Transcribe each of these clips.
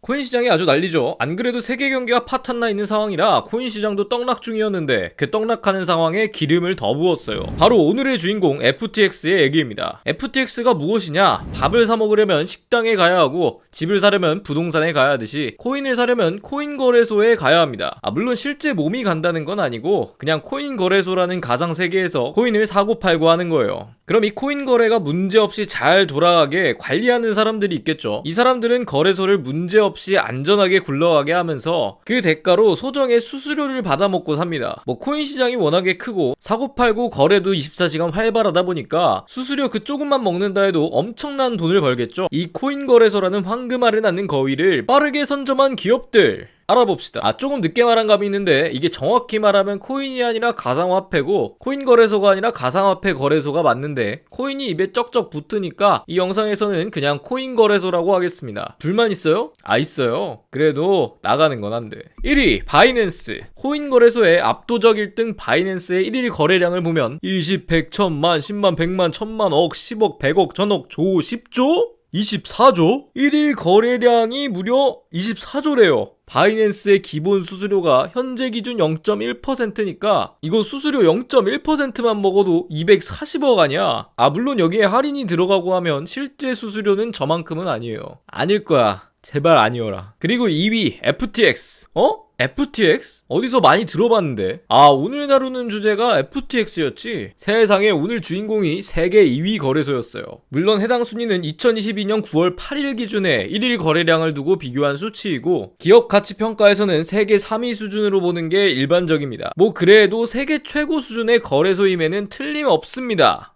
코인 시장이 아주 난리죠. 안 그래도 세계 경기가 파탄나 있는 상황이라 코인 시장도 떡락 중이었는데 그 떡락하는 상황에 기름을 더 부었어요. 바로 오늘의 주인공 FTX의 얘기입니다. FTX가 무엇이냐? 밥을 사 먹으려면 식당에 가야 하고 집을 사려면 부동산에 가야 하듯이 코인을 사려면 코인 거래소에 가야 합니다. 물론 실제 몸이 간다는 건 아니고 그냥 코인 거래소라는 가상 세계에서 코인을 사고 팔고 하는 거예요. 그럼 이 코인 거래가 문제없이 잘 돌아가게 관리하는 사람들이 있겠죠. 이 사람들은 거래소를 문제없이 안전하게 굴러가게 하면서 그 대가로 소정의 수수료를 받아먹고 삽니다. 코인 시장이 워낙에 크고 사고 팔고 거래도 24시간 활발하다 보니까 수수료 그 조금만 먹는다 해도 엄청난 돈을 벌겠죠. 이 코인 거래소라는 황금알을 낳는 거위를 빠르게 선점한 기업들 알아봅시다. 조금 늦게 말한 감이 있는데 이게 정확히 말하면 코인이 아니라 가상화폐고 코인 거래소가 아니라 가상화폐 거래소가 맞는데 코인이 입에 쩍쩍 붙으니까 이 영상에서는 그냥 코인 거래소라고 하겠습니다. 불만 있어요? 있어요. 그래도 나가는 건 안 돼. 1위 바이낸스. 코인 거래소의 압도적 1등 바이낸스의 1일 거래량을 보면 10, 100, 1000만, 10만, 100만, 1000만, 억, 10억, 100억, 1000억, 조, 10조? 24조? 1일 거래량이 무려 24조래요. 바이낸스의 기본 수수료가 현재 기준 0.1%니까 이거 수수료 0.1%만 먹어도 240억 아니야? 물론 여기에 할인이 들어가고 하면 실제 수수료는 저만큼은 아니에요. 아닐 거야. 제발 아니어라. 그리고 2위 FTX. FTX? 어디서 많이 들어봤는데. 오늘 다루는 주제가 FTX였지. 세상에 오늘 주인공이 세계 2위 거래소였어요. 물론 해당 순위는 2022년 9월 8일 기준에 1일 거래량을 두고 비교한 수치이고 기업 가치 평가에서는 세계 3위 수준으로 보는 게 일반적입니다. 그래도 세계 최고 수준의 거래소임에는 틀림없습니다.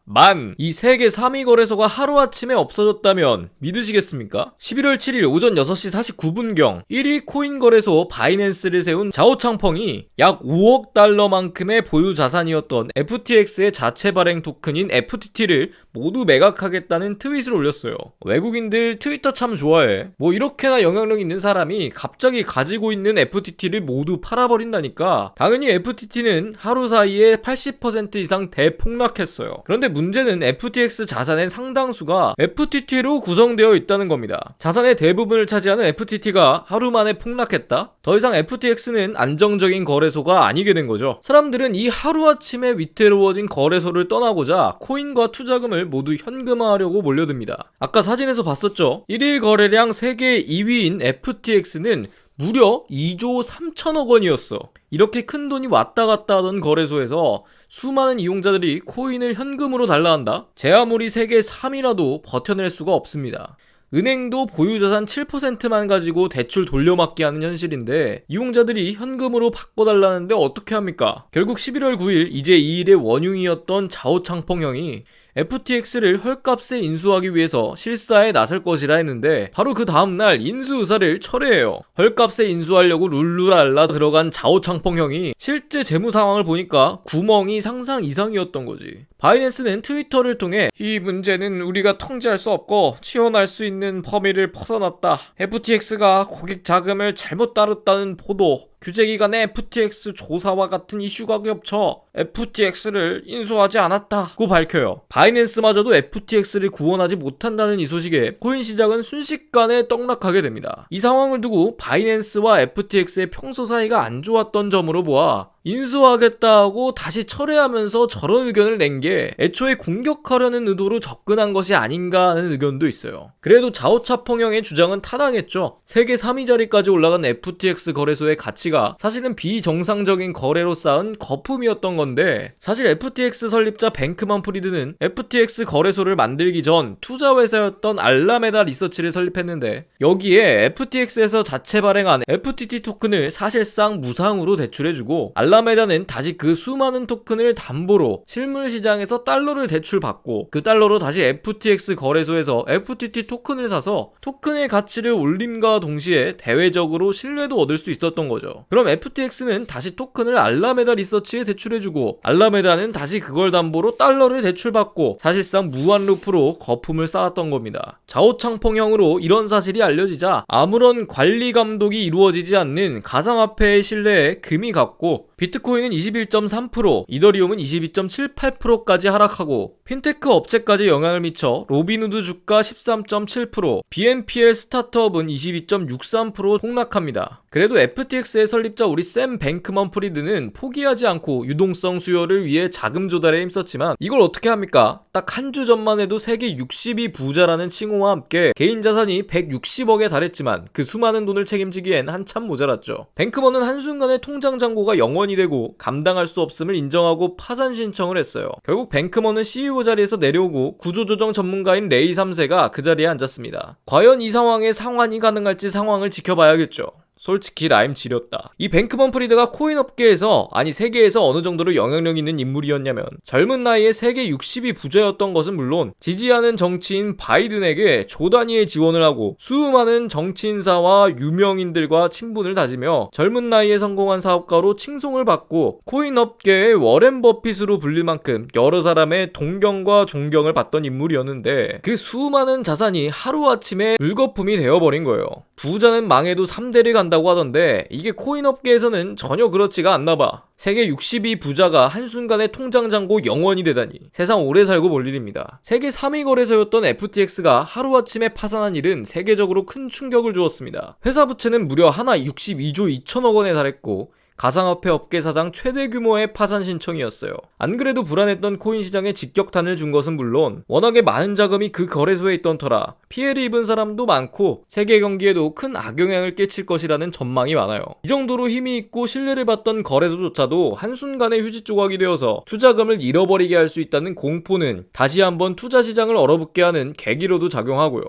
이 세계 3위 거래소가 하루아침에 없어졌다면 믿으시겠습니까? 11월 7일 오전 6시 49분경 1위 코인 거래소 바이낸스를 세운 자오창펑이 약 5억 달러만큼의 보유 자산이었던 FTX의 자체 발행 토큰인 FTT를 모두 매각하겠다는 트윗을 올렸어요. 외국인들 트위터 참 좋아해. 이렇게나 영향력 있는 사람이 갑자기 가지고 있는 FTT를 모두 팔아버린다니까. 당연히 FTT는 하루 사이에 80% 이상 대폭락했어요. 그런데 문제는 FTX 자산의 상당수가 FTT로 구성되어 있다는 겁니다. 자산의 대부분을 차지하는 FTT가 하루 만에 폭락했다? 더 이상 FTX는 안정적인 거래소가 아니게 된 거죠. 사람들은 이 하루아침에 위태로워진 거래소를 떠나고자 코인과 투자금을 모두 현금화하려고 몰려듭니다. 아까 사진에서 봤었죠? 1일 거래량 세계 2위인 FTX는 무려 2조 3천억 원이었어. 이렇게 큰 돈이 왔다 갔다 하던 거래소에서 수많은 이용자들이 코인을 현금으로 달라 한다? 제 아무리 세계 3위라도 버텨낼 수가 없습니다. 은행도 보유자산 7%만 가지고 대출 돌려막기 하는 현실인데 이용자들이 현금으로 바꿔달라는데 어떻게 합니까? 결국 11월 9일 이제 이 일의 원흉이었던 자오창펑 형이 FTX를 헐값에 인수하기 위해서 실사에 나설 것이라 했는데 바로 그 다음날 인수 의사를 철회해요. 헐값에 인수하려고 룰루랄라 들어간 자오창펑 형이 실제 재무 상황을 보니까 구멍이 상상 이상이었던 거지. 바이낸스는 트위터를 통해 이 문제는 우리가 통제할 수 없고 치원할 수 있는 범위를 벗어났다. FTX가 고객 자금을 잘못 다뤘다는 보도, 규제기관의 FTX 조사와 같은 이슈가 겹쳐 FTX를 인수하지 않았다고 밝혀요. 바이낸스마저도 FTX를 구원하지 못한다는 이 소식에 코인 시장은 순식간에 떡락하게 됩니다. 이 상황을 두고 바이낸스와 FTX의 평소 사이가 안 좋았던 점으로 보아 인수하겠다고 다시 철회하면서 저런 의견을 낸 게 애초에 공격하려는 의도로 접근한 것이 아닌가 하는 의견도 있어요. 그래도 자오차펑 형의 주장은 타당했죠. 세계 3위 자리까지 올라간 FTX 거래소의 가치가 사실은 비정상적인 거래로 쌓은 거품이었던 건데 사실 FTX 설립자 뱅크만 프리드는 FTX 거래소를 만들기 전 투자회사였던 알라메다 리서치를 설립했는데 여기에 FTX에서 자체 발행한 FTT 토큰을 사실상 무상으로 대출해주고 알라메다는 다시 그 수많은 토큰을 담보로 실물 시장에서 달러를 대출받고 그 달러로 다시 FTX 거래소에서 FTT 토큰을 사서 토큰의 가치를 올림과 동시에 대외적으로 신뢰도 얻을 수 있었던 거죠. 그럼 FTX는 다시 토큰을 알라메다 리서치에 대출해주고 알라메다는 다시 그걸 담보로 달러를 대출받고 사실상 무한 루프로 거품을 쌓았던 겁니다. 자오창펑형으로 이런 사실이 알려지자 아무런 관리 감독이 이루어지지 않는 가상화폐의 신뢰에 금이 갔고 비트코인은 21.3%, 이더리움은 22.78%까지 하락하고 핀테크 업체까지 영향을 미쳐 로빈후드 주가 13.7%, BNPL 스타트업은 22.63% 폭락합니다. 그래도 FTX의 설립자 우리 샘 뱅크먼 프리드는 포기하지 않고 유동성 수요를 위해 자금 조달에 힘썼지만 이걸 어떻게 합니까? 딱 한 주 전만 해도 세계 60위 부자라는 칭호와 함께 개인 자산이 160억에 달했지만 그 수많은 돈을 책임지기엔 한참 모자랐죠. 뱅크먼은 한순간에 통장 잔고가 0원이 되고 감당할 수 없음을 인정하고 파산 신청을 했어요. 결국 뱅크먼은 CEO 자리에서 내려오고 구조조정 전문가인 레이 3세가 그 자리에 앉았습니다. 과연 이 상황에 상환이 가능할지 상황을 지켜봐야겠죠. 솔직히 라임 지렸다. 이 뱅크먼 프리드가 코인 업계에서, 아니 세계에서 어느 정도로 영향력 있는 인물이었냐면 젊은 나이에 세계 60위 부자였던 것은 물론 지지하는 정치인 바이든에게 조 단위의 지원을 하고 수많은 정치인사와 유명인들과 친분을 다지며 젊은 나이에 성공한 사업가로 칭송을 받고 코인 업계의 워렌 버핏으로 불릴 만큼 여러 사람의 동경과 존경을 받던 인물이었는데 그 수많은 자산이 하루아침에 물거품이 되어버린 거예요. 부자는 망해도 3대를 간다고 하던데 이게 코인 업계에서는 전혀 그렇지가 않나봐. 세계 60위 부자가 한순간에 통장 잔고 0원이 되다니 세상 오래 살고 볼 일입니다. 세계 3위 거래소였던 FTX가 하루아침에 파산한 일은 세계적으로 큰 충격을 주었습니다. 회사 부채는 무려 하나 62조 2천억 원에 달했고 가상화폐 업계 사상 최대 규모의 파산 신청이었어요. 안 그래도 불안했던 코인 시장에 직격탄을 준 것은 물론 워낙에 많은 자금이 그 거래소에 있던 터라 피해를 입은 사람도 많고 세계 경기에도 큰 악영향을 끼칠 것이라는 전망이 많아요. 이 정도로 힘이 있고 신뢰를 받던 거래소조차도 한순간에 휴지 조각이 되어서 투자금을 잃어버리게 할 수 있다는 공포는 다시 한번 투자 시장을 얼어붙게 하는 계기로도 작용하고요.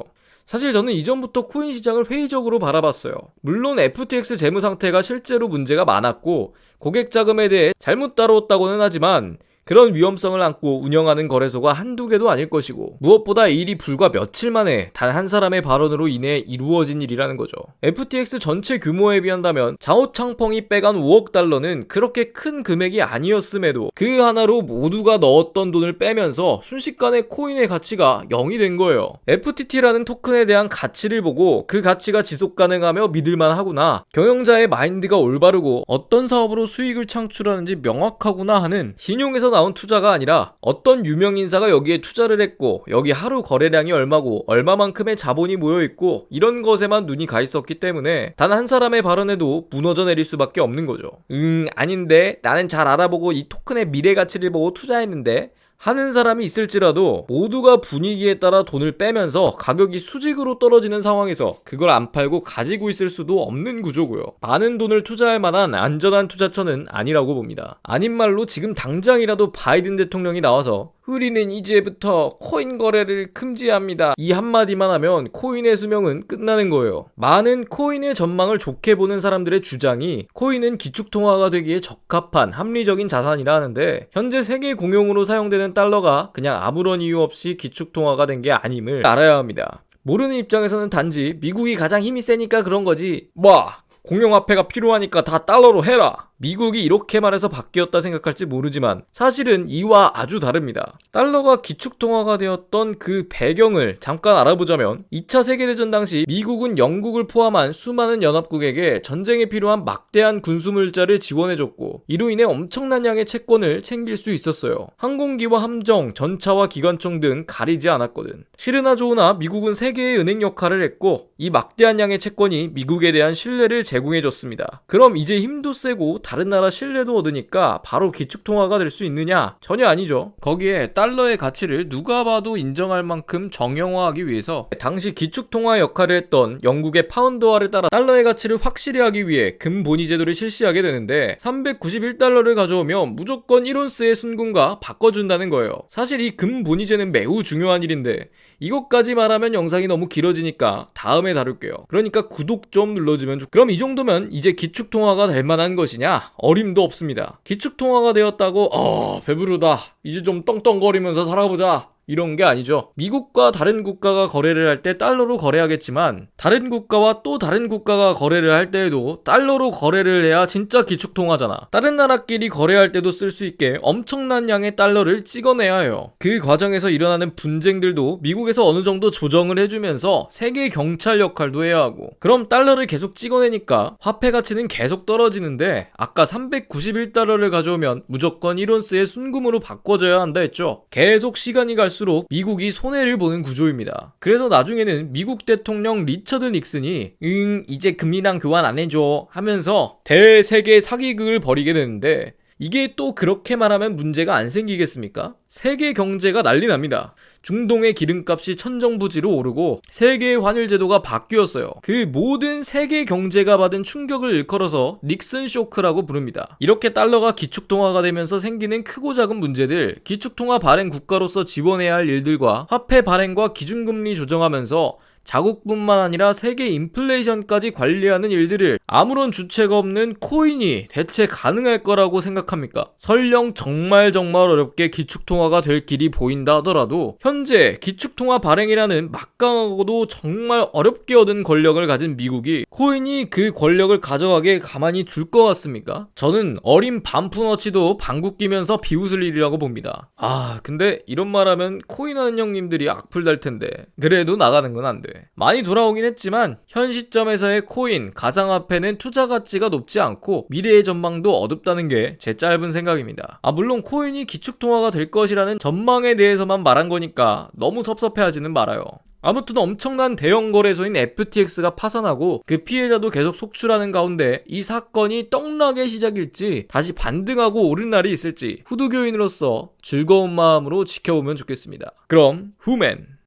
사실 저는 이전부터 코인 시장을 회의적으로 바라봤어요. 물론 FTX 재무 상태가 실제로 문제가 많았고 고객 자금에 대해 잘못 다루었다고는 하지만 그런 위험성을 안고 운영하는 거래소가 한두 개도 아닐 것이고 무엇보다 이 일이 불과 며칠 만에 단 한 사람의 발언으로 인해 이루어진 일이라는 거죠. FTX 전체 규모에 비한다면 자오창펑이 빼간 5억 달러는 그렇게 큰 금액이 아니었음에도 그 하나로 모두가 넣었던 돈을 빼면서 순식간에 코인의 가치가 0이 된 거예요. FTT라는 토큰에 대한 가치를 보고 그 가치가 지속 가능하며 믿을만 하구나, 경영자의 마인드가 올바르고 어떤 사업으로 수익을 창출하는지 명확하구나 하는 신용에서 나온 투자가 아니라 어떤 유명인사가 여기에 투자를 했고 여기 하루 거래량이 얼마고 얼마만큼의 자본이 모여있고 이런 것에만 눈이 가 있었기 때문에 단 한 사람의 발언에도 무너져 내릴 수밖에 없는 거죠. 아닌데 나는 잘 알아보고 이 토큰의 미래 가치를 보고 투자했는데 하는 사람이 있을지라도 모두가 분위기에 따라 돈을 빼면서 가격이 수직으로 떨어지는 상황에서 그걸 안 팔고 가지고 있을 수도 없는 구조고요. 많은 돈을 투자할 만한 안전한 투자처는 아니라고 봅니다. 아닌 말로 지금 당장이라도 바이든 대통령이 나와서 우리는 이제부터 코인 거래를 금지합니다, 이 한마디만 하면 코인의 수명은 끝나는 거예요. 많은 코인의 전망을 좋게 보는 사람들의 주장이 코인은 기축통화가 되기에 적합한 합리적인 자산이라 하는데 현재 세계 공용으로 사용되는 달러가 그냥 아무런 이유 없이 기축통화가 된 게 아님을 알아야 합니다. 모르는 입장에서는 단지 미국이 가장 힘이 세니까 그런 거지, 공용화폐가 필요하니까 다 달러로 해라, 미국이 이렇게 말해서 바뀌었다 생각할지 모르지만 사실은 이와 아주 다릅니다. 달러가 기축통화가 되었던 그 배경을 잠깐 알아보자면 2차 세계대전 당시 미국은 영국을 포함한 수많은 연합국에게 전쟁에 필요한 막대한 군수물자를 지원해줬고 이로 인해 엄청난 양의 채권을 챙길 수 있었어요. 항공기와 함정, 전차와 기관총 등 가리지 않았거든. 싫으나 좋으나 미국은 세계의 은행 역할을 했고 이 막대한 양의 채권이 미국에 대한 신뢰를 제공해줬습니다. 그럼 이제 힘도 세고 다른 나라 신뢰도 얻으니까 바로 기축통화가 될 수 있느냐? 전혀 아니죠. 거기에 달러의 가치를 누가 봐도 인정할 만큼 정형화하기 위해서 당시 기축통화 역할을 했던 영국의 파운드화를 따라 달러의 가치를 확실히 하기 위해 금본위 제도를 실시하게 되는데 391달러를 가져오면 무조건 1온스의 순금과 바꿔준다는 거예요. 사실 이 금본위제는 매우 중요한 일인데 이것까지 말하면 영상이 너무 길어지니까 다음에 다룰게요. 그러니까 구독 좀 눌러주면 그럼 이 정도면 이제 기축통화가 될 만한 것이냐? 어림도 없습니다. 기축통화가 되었다고 배부르다, 이제 좀 떵떵거리면서 살아보자, 이런 게 아니죠. 미국과 다른 국가가 거래를 할 때 달러로 거래하겠지만 다른 국가와 또 다른 국가가 거래를 할 때에도 달러로 거래를 해야 진짜 기축통화잖아. 다른 나라끼리 거래할 때도 쓸 수 있게 엄청난 양의 달러를 찍어내야 해요. 그 과정에서 일어나는 분쟁들도 미국에서 어느 정도 조정을 해주면서 세계 경찰 역할도 해야 하고, 그럼 달러를 계속 찍어내니까 화폐 가치는 계속 떨어지는데 아까 391달러를 가져오면 무조건 1온스의 순금으로 바꿔줘야 한다 했죠. 계속 시간이 갈수록 미국이 손해를 보는 구조입니다. 그래서 나중에는 미국 대통령 리처드 닉슨이 이제 금리랑 교환 안 해줘 하면서 대세계 사기극을 벌이게 되는데, 이게 또 그렇게 말하면 문제가 안 생기겠습니까? 세계 경제가 난리 납니다. 중동의 기름값이 천정부지로 오르고 세계의 환율 제도가 바뀌었어요. 그 모든 세계 경제가 받은 충격을 일컬어서 닉슨 쇼크라고 부릅니다. 이렇게 달러가 기축통화가 되면서 생기는 크고 작은 문제들, 기축통화 발행 국가로서 지원해야 할 일들과 화폐 발행과 기준금리 조정하면서 자국뿐만 아니라 세계 인플레이션까지 관리하는 일들을 아무런 주체가 없는 코인이 대체 가능할 거라고 생각합니까? 설령 정말 어렵게 기축통화가 될 길이 보인다 하더라도 현재 기축통화 발행이라는 막강하고도 정말 어렵게 얻은 권력을 가진 미국이 코인이 그 권력을 가져가게 가만히 둘 것 같습니까? 저는 어린 반푼어치도 방귀 끼면서 비웃을 일이라고 봅니다. 근데 이런 말하면 코인하는 형님들이 악플 달 텐데 그래도 나가는 건 안 돼. 많이 돌아오긴 했지만 현 시점에서의 코인, 가상화폐는 투자 가치가 높지 않고 미래의 전망도 어둡다는 게 제 짧은 생각입니다. 물론 코인이 기축통화가 될 것이라는 전망에 대해서만 말한 거니까 너무 섭섭해하지는 말아요. 아무튼 엄청난 대형 거래소인 FTX가 파산하고 그 피해자도 계속 속출하는 가운데 이 사건이 떡락의 시작일지 다시 반등하고 오른 날이 있을지 후두교인으로서 즐거운 마음으로 지켜보면 좋겠습니다. 그럼 후맨.